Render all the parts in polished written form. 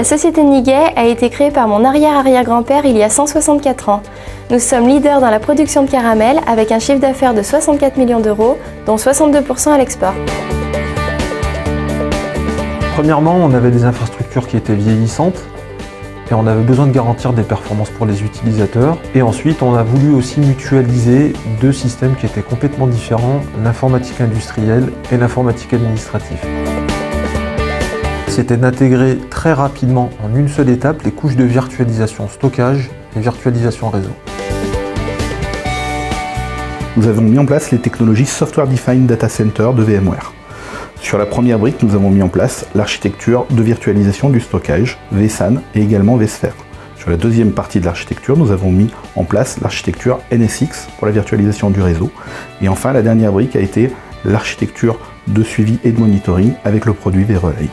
société Niguet a été créée par mon arrière-arrière-grand-père il y a 164 ans. Nous sommes leaders dans la production de caramel avec un chiffre d'affaires de 64 millions d'euros, dont 62% à l'export. Premièrement, on avait des infrastructures qui étaient vieillissantes et on avait besoin de garantir des performances pour les utilisateurs. Et ensuite, on a voulu aussi mutualiser deux systèmes qui étaient complètement différents, l'informatique industrielle et l'informatique administrative. C'était d'intégrer très rapidement en une seule étape les couches de virtualisation stockage et virtualisation réseau. Nous avons mis en place les technologies Software Defined Data Center de VMware. Sur la première brique, nous avons mis en place l'architecture de virtualisation du stockage, vSAN et également vSphere. Sur la deuxième partie de l'architecture, nous avons mis en place l'architecture NSX pour la virtualisation du réseau. Et enfin, la dernière brique a été l'architecture de suivi et de monitoring avec le produit vRelay.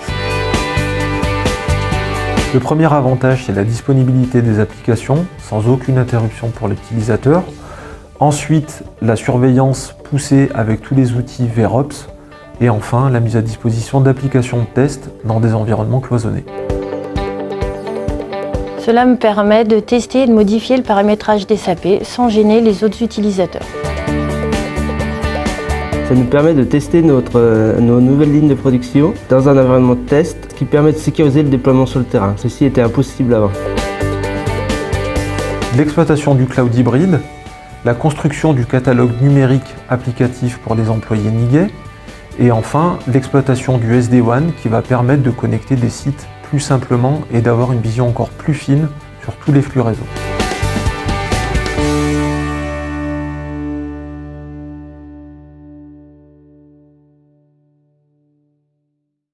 Le premier avantage, c'est la disponibilité des applications sans aucune interruption pour l'utilisateur. Ensuite, la surveillance poussée avec tous les outils VROps. Et enfin, la mise à disposition d'applications de test dans des environnements cloisonnés. Cela me permet de tester et de modifier le paramétrage des SAP sans gêner les autres utilisateurs. Ça nous permet de tester nos nouvelles lignes de production dans un environnement de test, ce qui permet de sécuriser le déploiement sur le terrain. Ceci était impossible avant. L'exploitation du cloud hybride, la construction du catalogue numérique applicatif pour les employés Niguet, et enfin, l'exploitation du SD-WAN qui va permettre de connecter des sites plus simplement et d'avoir une vision encore plus fine sur tous les flux réseau.